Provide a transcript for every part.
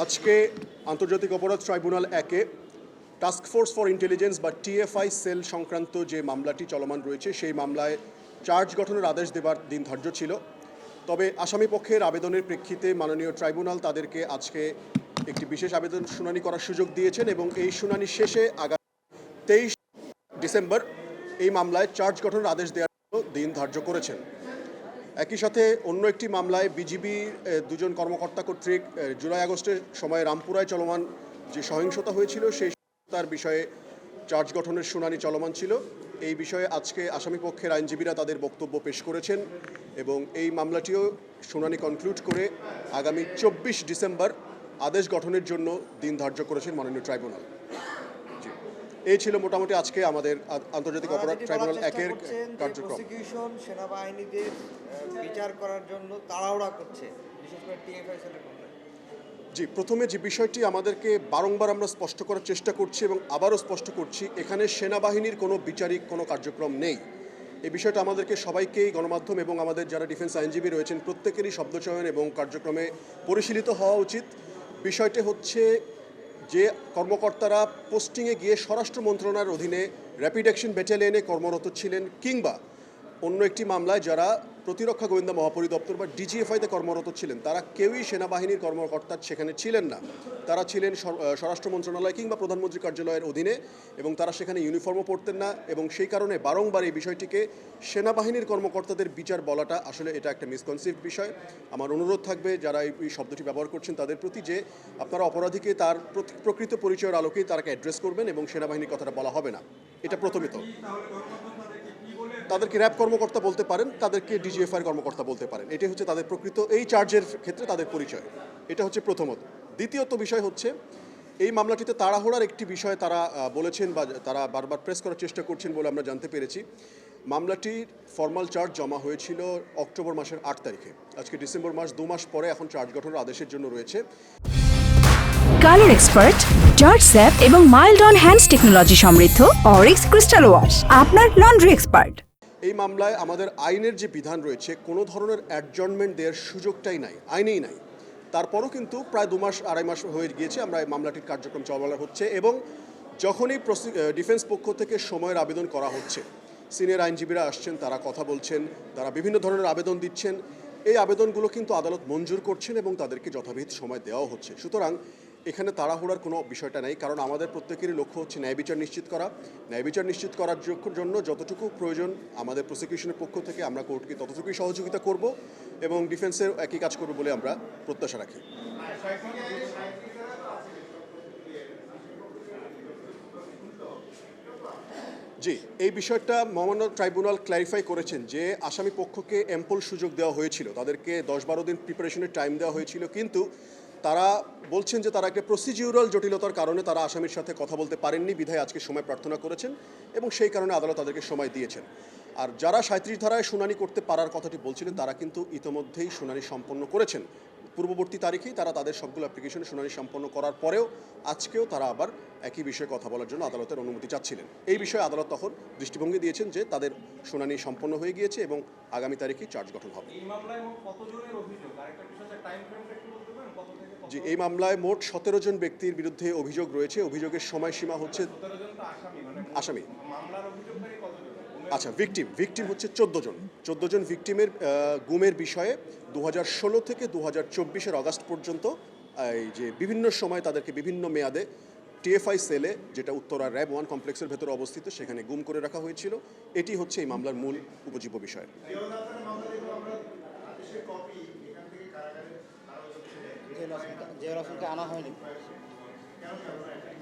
আজকে আন্তর্জাতিক অপরাধ ট্রাইব্যুনাল একে টাস্ক ফোর্স ফর ইন্টেলিজেন্স বা টিএফআই সেল সংক্রান্ত যে মামলাটি চলমান রয়েছে সেই মামলায় চার্জ গঠনের আদেশ দেবার দিন ধার্য ছিল। তবে আসামি পক্ষের আবেদনের প্রেক্ষিতে মাননীয় ট্রাইব্যুনাল তাদেরকে আজকে একটি বিশেষ আবেদন শুনানি করার সুযোগ দিয়েছেন এবং এই শুনানি শেষে আগামী 23 ডিসেম্বর এই মামলায় চার্জ গঠনের আদেশ দেওয়ার দিন ধার্য করেছেন। একই সাথে অন্য একটি মামলায় বিজিবি দুজন কর্মকর্তা কর্তৃক জুলাই আগস্টের সময় রামপুরায় চলমান যে সহিংসতা হয়েছিল সেই সহিংসতার বিষয়ে চার্জ গঠনের শুনানি চলমান ছিল। এই বিষয়ে আজকে আসামি পক্ষের আইনজীবীরা তাদের বক্তব্য পেশ করেছেন এবং এই মামলাটিও শুনানি কনক্লুড করে আগামী 24 ডিসেম্বর আদেশ গঠনের জন্য দিন ধার্য করেছেন মাননীয় ট্রাইব্যুনাল। এই ছিল মোটামুটি আজকে আমাদের আন্তর্জাতিক অপরাধ ট্রাইব্যুনাল একের কার্যক্রম। সেনাবাহিনীদের বিচার করার জন্য তাড়াহুড়া করছে, বিশেষ করে টিএফআই সেলের মামলায়। জি, প্রথমে যে বিষয়টি আমাদেরকে বারংবার আমরা স্পষ্ট করার চেষ্টা করছি এবং আবারও স্পষ্ট করছি, এখানে সেনাবাহিনীর কোনো বিচারিক কোনো কার্যক্রম নেই। এই বিষয়টা আমাদেরকে সবাইকেই গণমাধ্যম এবং আমাদের যারা ডিফেন্স আইনজীবী রয়েছেন প্রত্যেকেরই শব্দচয়ন এবং কার্যক্রমে পরিশীলিত হওয়া উচিত। বিষয়টি হচ্ছে যে কর্মকর্তারা পোস্টিংয়ে গিয়ে স্বরাষ্ট্র মন্ত্রণালয়ের অধীনে র্যাপিড অ্যাকশন ব্যাটালিয়নে কর্মরত ছিলেন কিংবা অন্য একটি মামলায় যারা প্রতিরক্ষা গোয়েন্দা মহাপরিদপ্তর বা ডিজিএফআইতে কর্মরত ছিলেন তারা কেউই সেনাবাহিনীর কর্মকর্তা সেখানে ছিলেন না। তারা ছিলেন স্বরাষ্ট্র মন্ত্রণালয় কিংবা প্রধানমন্ত্রী কার্যালয়ের অধীনে এবং তারা সেখানে ইউনিফর্মও পরতেন না এবং সেই কারণে বারংবার এই বিষয়টিকে সেনাবাহিনীর কর্মকর্তাদের বিচার বলাটা আসলে এটা একটা মিসকনসিভড বিষয়। আমার অনুরোধ থাকবে যারা এই শব্দটি ব্যবহার করছেন তাদের প্রতি যে আপনারা অপরাধীকে তার প্রকৃত পরিচয়ের আলোকেই তারাকে অ্যাড্রেস করবেন এবং সেনাবাহিনীর কথাটা বলা হবে না। এটা প্রথমিত। তাদেরকে র্যাব কর্মকর্তা বলতে পারেন, তাদেরকে ডিজিএফআইয়ের কর্মকর্তা বলতে পারেন। এটাই হচ্ছে তাদের প্রকৃত এই চার্জের ক্ষেত্রে তাদের পরিচয়। এটা হচ্ছে প্রথমত। দ্বিতীয়ত বিষয় হচ্ছে এই মামলাটিতে তাড়াহুড়ার একটি বিষয় তারা বলেছেন বা তারা বারবার প্রেস করার চেষ্টা করছেন বলে আমরা জানতে পেরেছি। মামলাটির ফর্মাল চার্জ জমা হয়েছিল অক্টোবর মাসের 8 তারিখে। আজকে ডিসেম্বর মাস, 2 মাস পরে এখন চার্জ গঠনের আদেশের জন্য রয়েছে। কালার এক্সপার্ট, জর্জ স্যাপ এবং মাইল্ড অন হ্যান্ডস টেকনোলজি সমৃদ্ধ অরিক্স ক্রিস্টাল ওয়াশ আপনার লন্ড্রি এক্সপার্ট। এই মামলায় আমাদের আইনের যে বিধান রয়েছে কোনো ধরনের অ্যাডজর্নমেন্ট দেওয়ার সুযোগটাই নাই, আইনেই নাই। তারপরও কিন্তু প্রায় 2 মাস 2.5 মাস হয়ে গিয়েছে আমরা এই মামলাটির কার্যক্রম চলমান হচ্ছে এবং যখনই ডিফেন্স পক্ষ থেকে সময়ের আবেদন করা হচ্ছে সিনিয়র আইনজীবীরা আসছেন, তারা কথা বলছেন, তারা বিভিন্ন ধরনের আবেদন দিচ্ছেন। এই আবেদনগুলো কিন্তু আদালত মঞ্জুর করছেন এবং তাদেরকে যথাবিহিত সময় দেওয়াও হচ্ছে। সুতরাং এখানে তাড়াহুড়ার কোনো বিষয়টা নেই, কারণ আমাদের প্রত্যেকেরই লক্ষ্য হচ্ছে ন্যায় বিচার নিশ্চিত করা। ন্যায় বিচার নিশ্চিত করার জন্য যতটুকু প্রয়োজন আমাদের প্রসিকিউশনের পক্ষ থেকে আমরা কোর্টকে ততটুকুই সহযোগিতা করব এবং ডিফেন্সের একই কাজ করব বলে আমরা প্রত্যাশা রাখি। জি, এই বিষয়টা মহামান্য ট্রাইব্যুনাল ক্ল্যারিফাই করেছেন যে আসামি পক্ষকে অ্যাম্পল সুযোগ দেওয়া হয়েছিল, তাদেরকে 10-12 দিন প্রিপারেশনের টাইম দেওয়া হয়েছিল, কিন্তু তারা বলছেন যে তারা একটা প্রসিডিউরাল জটিলতার কারণে তারা আসামির সাথে কথা বলতে পারেননি, বিধায় আজকে সময় প্রার্থনা করেছেন এবং সেই কারণে আদালত তাদেরকে সময় দিয়েছেন। আর যারা 37 ধারায় শুনানি করতে পারার কথাটি বলছিলেন তারা কিন্তু ইতোমধ্যেই শুনানি সম্পন্ন করেছেন। পূর্ববর্তী তারিখেই তারা তাদের সবগুলো অ্যাপ্লিকেশনে শুনানি সম্পন্ন করার পরেও আজকেও তারা আবার একই বিষয়ে কথা বলার জন্য আদালতের অনুমতি চাচ্ছিলেন। এই বিষয়ে আদালত তখন দৃষ্টিভঙ্গি দিয়েছেন যে তাদের শুনানি সম্পন্ন হয়ে গিয়েছে এবং আগামী তারিখেই চার্জ গঠন হবে। জি, এই মামলায় মোট 17 জন ব্যক্তির বিরুদ্ধে অভিযোগ রয়েছে। অভিযোগের সময়সীমা হচ্ছে আসামি, আচ্ছা ভিকটিম হচ্ছে 14 জন ভিকটিমের গুমের বিষয়ে 2016 থেকে 2024 অগাস্ট পর্যন্ত এই যে বিভিন্ন সময় তাদেরকে বিভিন্ন মেয়াদে টিএফআই সেলে, যেটা উত্তরা র্যাব 1 কমপ্লেক্সের ভেতরে অবস্থিত, সেখানে গুম করে রাখা হয়েছিল। এটি হচ্ছে এই মামলার মূল উপজীব্য বিষয়।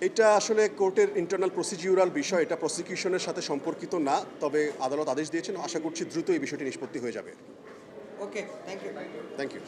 এটা আসলে কোর্টের ইন্টারনাল প্রসিডিউরাল বিষয়, এটা প্রসিকিউশনের সাথে সম্পর্কিত না, তবে আদালত আদেশ দিয়েছেন, আশা করছি দ্রুত এই বিষয়টি নিষ্পত্তি হয়ে যাবে। ওকে, থ্যাংক ইউ।